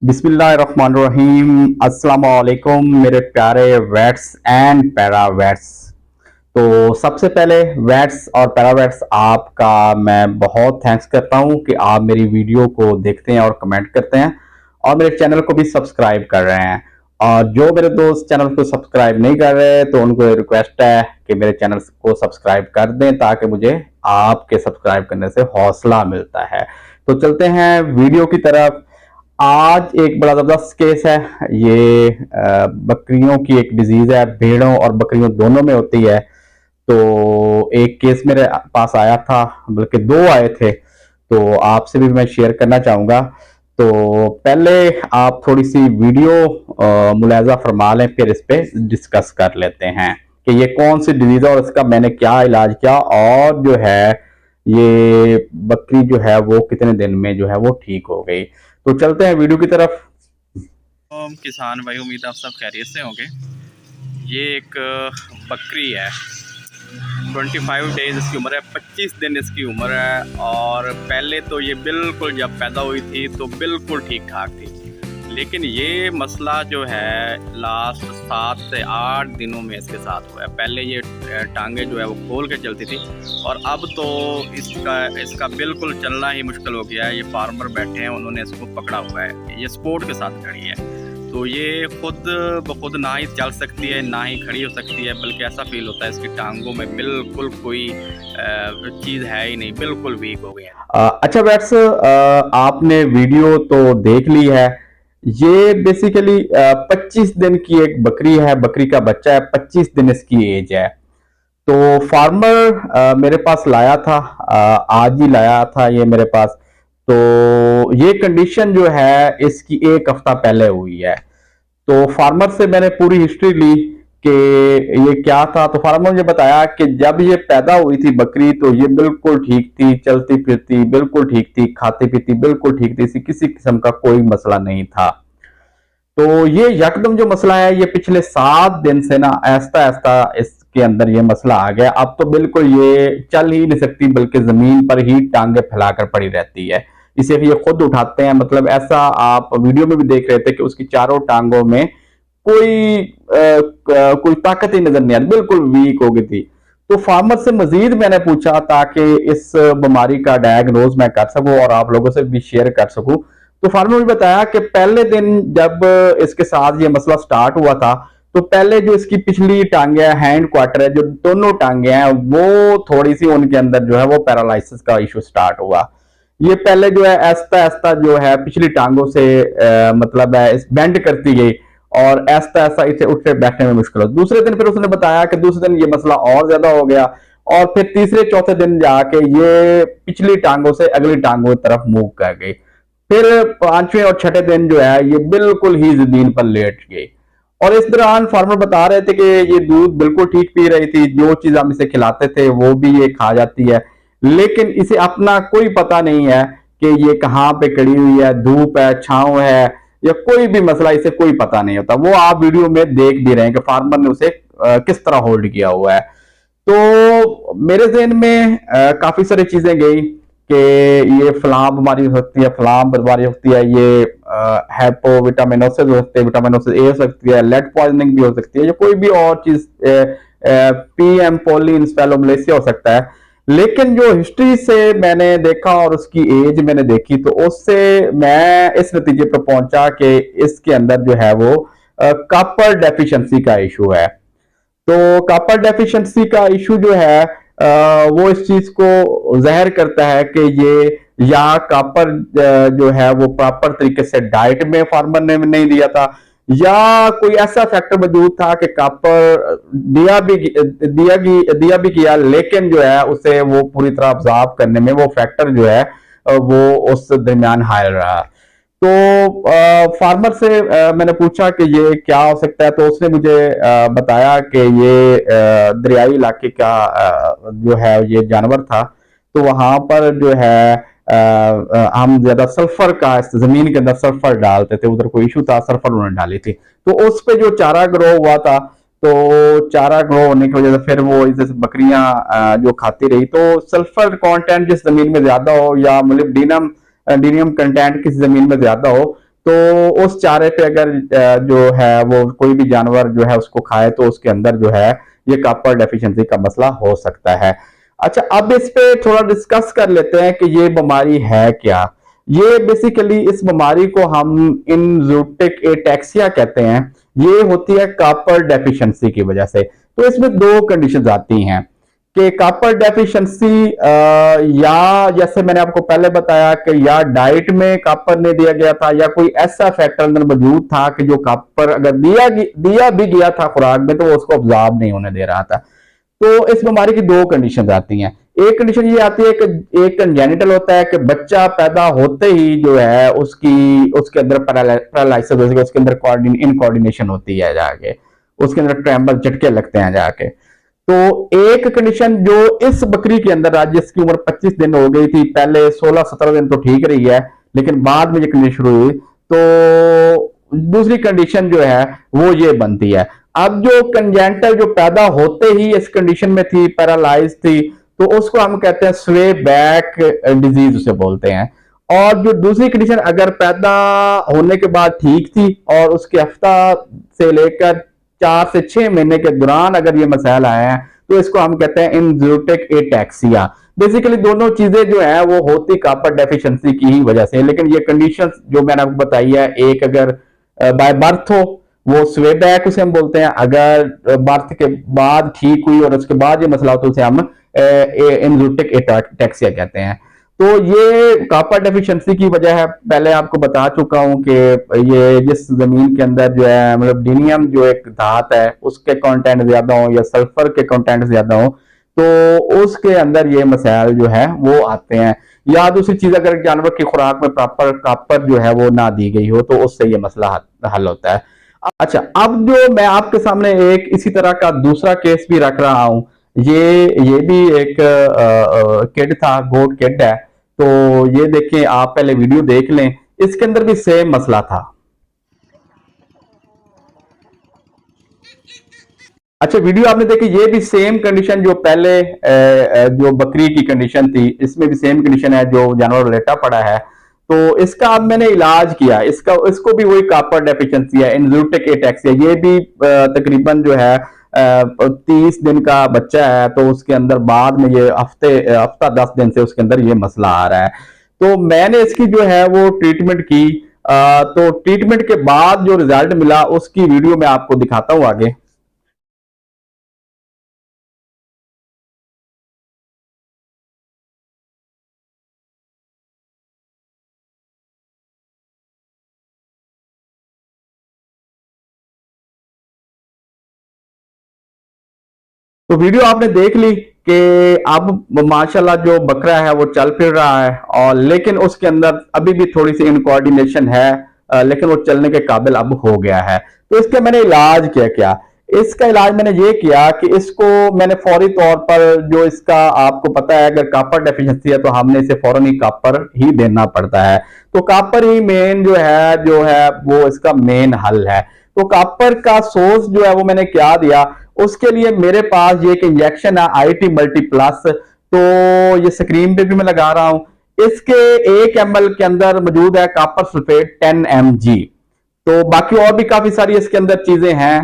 बिस्मिल्लाहिर्रहमानिर्रहीम। अस्सलाम वालेकुम मेरे प्यारे वेट्स एंड पैरा वेट्स। तो सबसे पहले वेट्स और पैरा वेट्स आपका मैं बहुत थैंक्स करता हूं कि आप मेरी वीडियो को देखते हैं और कमेंट करते हैं और मेरे चैनल को भी सब्सक्राइब कर रहे हैं। और जो मेरे दोस्त चैनल को सब्सक्राइब नहीं कर रहे तो उनको रिक्वेस्ट है कि मेरे चैनल को सब्सक्राइब कर दें ताकि मुझे आपके सब्सक्राइब करने से हौसला मिलता है। तो चलते हैं वीडियो की तरफ। आज एक बड़ा जबरदस्त केस है। ये बकरियों की एक डिजीज है, भेड़ों और बकरियों दोनों में होती है। तो एक केस मेरे पास आया था, बल्कि दो आए थे, तो आपसे भी मैं शेयर करना चाहूंगा। तो पहले आप थोड़ी सी वीडियो मुलाजा फरमा लें, फिर इस पे डिस्कस कर लेते हैं कि ये कौन सी डिजीज है और इसका मैंने क्या इलाज किया और जो है ये बकरी जो है वो कितने दिन में जो है वो ठीक हो गई। तो चलते हैं वीडियो की तरफ। किसान भाई, उम्मीद आप सब खैरियत से होंगे। ये एक बकरी है, 25 डेज इसकी उम्र है, 25 दिन इसकी उम्र है। और पहले तो ये बिल्कुल जब पैदा हुई थी तो बिल्कुल ठीक ठाक थी, लेकिन ये मसला जो है लास्ट 7 से 8 दिनों में इसके साथ हुआ है। पहले ये टांगे जो है वो खोल के चलती थी और अब तो इसका बिल्कुल चलना ही मुश्किल हो गया है। ये फार्मर बैठे हैं, उन्होंने इसको पकड़ा हुआ है, ये सपोर्ट के साथ खड़ी है। तो ये खुद ब खुद ना ही चल सकती है ना ही खड़ी हो सकती है, बल्कि ऐसा फील होता है इसकी टांगों में बिल्कुल कोई चीज़ है ही नहीं, बिल्कुल वीक हो गई है। अच्छा वैट्स, आपने वीडियो तो देख ली है। ये बेसिकली 25 दिन की एक बकरी है, बकरी का बच्चा है, 25 दिन इसकी एज है। तो फार्मर मेरे पास लाया था, आज ही लाया था ये मेरे पास। तो ये कंडीशन जो है इसकी एक हफ्ता पहले हुई है। तो फार्मर से मैंने पूरी हिस्ट्री ली कि ये क्या था। तो फार्मर ने मुझे बताया कि जब ये पैदा हुई थी बकरी तो ये बिल्कुल ठीक थी, चलती फिरती बिल्कुल ठीक थी, खाती पीती बिल्कुल ठीक थी, इसी किसी किस्म का कोई मसला नहीं था। तो ये यकदम जो मसला है ये पिछले 7 दिन से ना ऐसा ऐसा इसके अंदर ये मसला आ गया। अब तो बिल्कुल ये चल ही नहीं सकती, बल्कि जमीन पर ही टांगे फैलाकर पड़ी रहती है। इसे ये खुद उठाते हैं, मतलब ऐसा आप वीडियो में भी देख रहे थे कि उसकी चारों टांगों में कोई ताकत ही नजर नहीं आ रही, बिल्कुल वीक हो गई थी। तो फार्मर से मजीद मैंने पूछा ताकि इस बीमारी का डायग्नोज मैं कर सकूं और आप लोगों से भी शेयर कर सकूं। तो फार्मर ने बताया कि पहले दिन जब इसके साथ ये मसला स्टार्ट हुआ था तो पहले जो इसकी पिछली टांगे है, हैंड क्वार्टर है, जो दोनों टांगे हैं वो थोड़ी सी उनके अंदर जो है वो पैरालिसिस का इशू स्टार्ट हुआ। ये पहले जो है ऐसा ऐसा जो है पिछली टांगों से मतलब है इस बेंड करती गई और ऐसा ऐसा इसे उठने बैठने में मुश्किल हो। दूसरे दिन फिर उसने बताया कि दूसरे दिन ये मसला और ज्यादा हो गया और फिर तीसरे चौथे दिन जाके ये पिछली टांगों से अगली टांगों की तरफ मूव कर गई। फिर पांचवें और छठे दिन जो है ये बिल्कुल ही जमीन पर लेट गई। और इस दौरान फार्मर बता रहे थे कि ये दूध बिल्कुल ठीक पी रही थी, जो चीज हम इसे खिलाते थे वो भी ये खा जाती है, लेकिन इसे अपना कोई पता नहीं है कि ये कहाँ पे खड़ी हुई है, धूप है, छांव है, या कोई भी मसला इसे कोई पता नहीं होता। वो आप वीडियो में देख भी रहे हैं कि फार्मर ने उसे किस तरह होल्ड किया हुआ है। तो मेरे जहन में काफी सारी चीजें गई कि ये फलां बीमारी हो सकती है, फलां बीमारी होती है, ये हैपोविटामिनोसिस हो सकती है, विटामिनोसिस ए हो सकती है, लेड पॉइजनिंग भी हो सकती है, या कोई भी और चीज पीएम पॉलीइंस्फेलोमलेसिया हो सकता है। लेकिन जो हिस्ट्री से मैंने देखा और उसकी एज मैंने देखी तो उससे मैं इस नतीजे पर पहुंचा कि इसके अंदर जो है वो कॉपर डेफिशिएंसी का इशू है। तो कॉपर डेफिशिएंसी का इशू जो है वो इस चीज को जाहिर करता है कि ये या कॉपर जो है वो प्रॉपर तरीके से डाइट में फार्मर ने नहीं दिया था, या कोई ऐसा फैक्टर मौजूद था कि कॉपर दिया भी किया, लेकिन जो है उसे वो पूरी तरह ऑब्जॉर्व करने में वो फैक्टर जो है वो उस दरमियान हायर रहा। तो फार्मर से मैंने पूछा कि ये क्या हो सकता है, तो उसने मुझे बताया कि ये दरियाई इलाके का जो है ये जानवर था। तो वहां पर जो है हम ज्यादा सल्फर का जमीन के अंदर सल्फर डालते थे, उधर कोई इशू था, सल्फर उन्होंने डाली थी। तो उस पे जो चारा ग्रो हुआ था, तो चारा ग्रो होने की वजह से फिर वो जैसे बकरियां जो खाती रही, तो सल्फर कंटेंट जिस जमीन में ज्यादा हो या मोलिब्डेनम डीनियम कंटेंट किसी जमीन में ज्यादा हो तो उस चारे पे अगर जो है वो कोई भी जानवर जो है उसको खाए तो उसके अंदर जो है ये कॉपर डेफिशिएंसी का मसला हो सकता है। अच्छा, अब इस पे थोड़ा डिस्कस कर लेते हैं कि ये बीमारी है क्या। ये बेसिकली इस बीमारी को हम इनजूटिक एटैक्सिया कहते हैं। ये होती है कॉपर डेफिशिएंसी की वजह से। तो इसमें दो कंडीशंस आती हैं कि कॉपर डेफिशिएंसी या जैसे मैंने आपको पहले बताया कि या डाइट में कॉपर नहीं दिया गया था या कोई ऐसा फैक्टर अंदर मौजूद था कि जो कॉपर अगर दिया भी गया था खुराक में तो वो उसको ऑब्जॉर्ब नहीं होने दे रहा था। तो इस बीमारी की दो कंडीशन आती हैं। एक कंडीशन ये आती है कि एक कंजेनिटल होता है कि बच्चा पैदा होते ही जो है उसके अंदर पैरालिसिस, उसके अंदर इनकोऑर्डिनेशन होती है, जाके उसके अंदर ट्रेम्बल झटके लगते हैं जाके। तो एक कंडीशन जो इस बकरी के अंदर आज जिसकी उम्र 25 दिन हो गई थी, पहले 16-17 दिन तो ठीक रही है लेकिन बाद में ये कंडीशन शुरू हुई, तो दूसरी कंडीशन जो है वो ये बनती है। अब जो कंजेंटल जो पैदा होते ही इस कंडीशन में थी, पैरालाइज थी, तो उसको हम कहते हैं स्वे बैक डिजीज उसे बोलते हैं। और जो दूसरी कंडीशन अगर पैदा होने के बाद ठीक थी और उसके हफ्ता से लेकर 4 से 6 महीने के दौरान अगर ये मसाइल आए हैं तो इसको हम कहते हैं इनजूटिक एटैक्सिया। बेसिकली दोनों चीजें जो है वो होती कॉपर डेफिशिएंसी की ही वजह से, लेकिन ये कंडीशंस जो मैंने आपको बताई है, एक अगर बाय बर्थ हो वो स्वे बैक उसे हम बोलते हैं, अगर बर्थ के बाद ठीक हुई और उसके बाद ये मसला हो तो उसे हम इनजूटिक एटैक्सिया कहते हैं। तो ये कॉपर डेफिशिएंसी की वजह है, पहले आपको बता चुका हूं कि ये जिस जमीन के अंदर जो है मतलब डिनियम जो एक धात है उसके कंटेंट ज्यादा हो या सल्फर के कंटेंट ज्यादा हो तो उसके अंदर ये मसाइल जो है वो आते हैं। या दूसरी चीज अगर जानवर की खुराक में प्रॉपर कॉपर जो है वो ना दी गई हो तो उससे ये मसला हल होता है। अच्छा, अब जो मैं आपके सामने एक इसी तरह का दूसरा केस भी रख रहा हूं, ये भी एक किड था, गोट किड है। तो ये देखें, आप पहले वीडियो देख लें, इसके अंदर भी सेम मसला था। अच्छा, वीडियो आपने देखी, ये भी सेम कंडीशन जो पहले जो बकरी की कंडीशन थी, इसमें भी सेम कंडीशन है, जो जानवर लेटा पड़ा है। तो इसका अब मैंने इलाज किया, इसको भी वही कॉपर डेफिशिएंसी है, इनजूटिक एटैक्सिया। ये भी तकरीबन जो है 30 दिन का बच्चा है, तो उसके अंदर बाद में ये हफ्ता 10 दिन से उसके अंदर ये मसला आ रहा है। तो मैंने इसकी जो है वो ट्रीटमेंट की। तो ट्रीटमेंट के बाद जो रिजल्ट मिला उसकी वीडियो मैं आपको दिखाता हूं आगे। तो वीडियो आपने देख ली कि अब माशाल्लाह जो बकरा है वो चल फिर रहा है, और लेकिन उसके अंदर अभी भी थोड़ी सी इनकोऑर्डिनेशन है, लेकिन वो चलने के काबिल अब हो गया है। तो इसका मैंने इलाज क्या इसका इलाज मैंने ये किया कि इसको मैंने फौरी तौर पर, जो इसका आपको पता है अगर कॉपर डेफिशिएंसी है तो हमने इसे फौरन ही कॉपर ही देना पड़ता है। तो कॉपर ही मेन जो है वो इसका मेन हल है। तो कॉपर का सोर्स जो है वो मैंने क्या दिया, उसके लिए मेरे पास ये एक इंजेक्शन है IT मल्टी प्लस। तो ये स्क्रीन पे भी मैं लगा रहा हूं, इसके 1 ml के अंदर मौजूद है कॉपर सल्फेट 10 mg। तो बाकी और भी काफी सारी इसके अंदर चीजें हैं,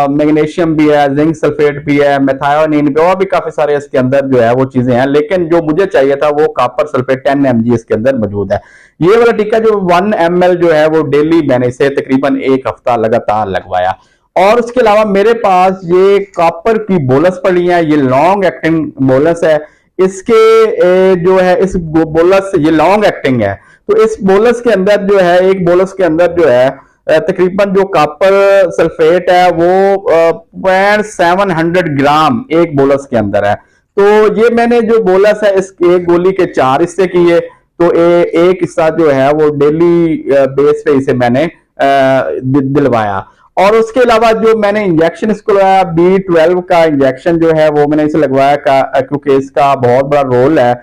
मैग्नीशियम भी है, जिंक सल्फेट भी है, मेथायोनिन भी, और भी काफी सारे इसके अंदर जो है वो चीजें हैं, लेकिन जो मुझे चाहिए था वो कॉपर सल्फेट 10 mg इसके अंदर मौजूद है। ये वाला टीका जो 1 ml जो है वो डेली मैंने इसे तकरीबन 1 हफ्ता लगातार लगवाया। और उसके अलावा मेरे पास ये कॉपर की बोलस पड़ी है, ये लॉन्ग एक्टिंग बोलस है। इसके जो है इस बोलस ये लॉन्ग एक्टिंग है। तो इस बोलस के अंदर जो है, एक बोलस के अंदर जो है तकरीबन जो कॉपर सल्फेट है वो 700 ग्राम एक बोलस के अंदर है। तो ये मैंने जो बोलस है इस एक गोली के 4 हिस्से किए। तो एक हिस्सा जो है वो डेली बेस पे इसे मैंने दिलवाया। और उसके अलावा जो मैंने इंजेक्शन इसको लगाया, B12 का इंजेक्शन जो है वो मैंने इसे लगवाया क्योंकि इसका बहुत बड़ा रोल है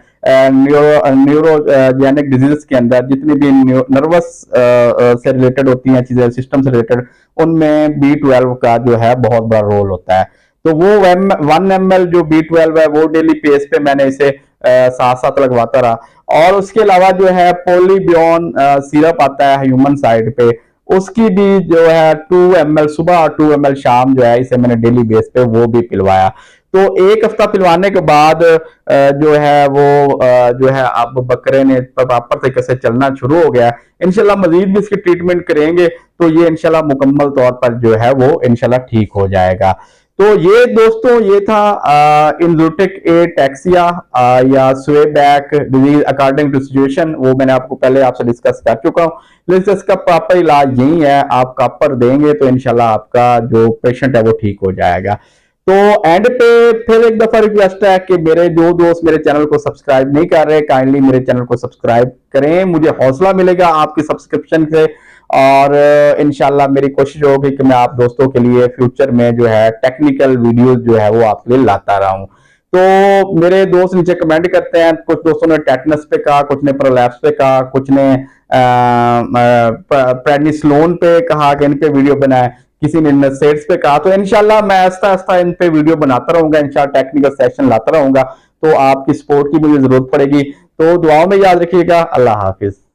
न्यूरोजेनिक डिजीज के अंदर। जितनी भी नर्वस से रिलेटेड होती हैं चीजें, सिस्टम से रिलेटेड, उनमें B12 का जो है बहुत बड़ा रोल होता है। तो वो 1 ml जो B12 है वो डेली बेस पे मैंने इसे साथ साथ लगवाता रहा। और उसके अलावा जो है पोलीबियन सिरप आता है ह्यूमन साइड पे, उसकी भी जो है 2 ml सुबह और 2 ml शाम जो है इसे मैंने डेली बेस पे वो भी पिलवाया। तो एक हफ्ता पिलवाने के बाद जो है वो जो है अब बकरे ने प्रॉपर तरीके से चलना शुरू हो गया। इंशाल्लाह मजीद भी इसकी ट्रीटमेंट करेंगे तो ये इंशाल्लाह मुकम्मल तौर पर जो है वो इंशाल्लाह ठीक हो जाएगा। तो ये दोस्तों ये था इंजुटिक एटैक्सिया या sway back disease according to situation, वो मैंने आपको पहले आपसे डिस्कस कर चुका हूँ। लेकिन इसका प्रॉपर इलाज यही है, आप कापर देंगे तो इंशाल्लाह आपका जो पेशेंट है वो ठीक हो जाएगा। तो एंड पे फिर एक दफा रिक्वेस्ट है कि मेरे जो दोस्त मेरे चैनल को सब्सक्राइब नहीं कर रहे, काइंडली मेरे चैनल को सब्सक्राइब करें, मुझे हौसला मिलेगा आपकी सब्सक्रिप्शन से। और इंशाल्लाह मेरी कोशिश होगी कि मैं आप दोस्तों के लिए फ्यूचर में जो है टेक्निकल वीडियोस जो है वो आपके लिए लाता रहूं। तो मेरे दोस्त नीचे कमेंट करते हैं, कुछ दोस्तों ने टेटनस पे कहा, कुछ ने प्रोलैप्स पे कहा, कुछ ने प्रेडनिसोलोन पे कहा कि इन पे वीडियो बनाए, किसी ने नसेट्स पे कहा। तो इंशाल्लाह मैं आस्ता आस्ता इन पे वीडियो बनाता रहूंगा, इंशाल्लाह टेक्निकल सेशन लाता रहूंगा। तो आपकी सपोर्ट की मुझे जरूरत पड़ेगी, तो दुआओं में याद रखिएगा। अल्लाह हाफिज।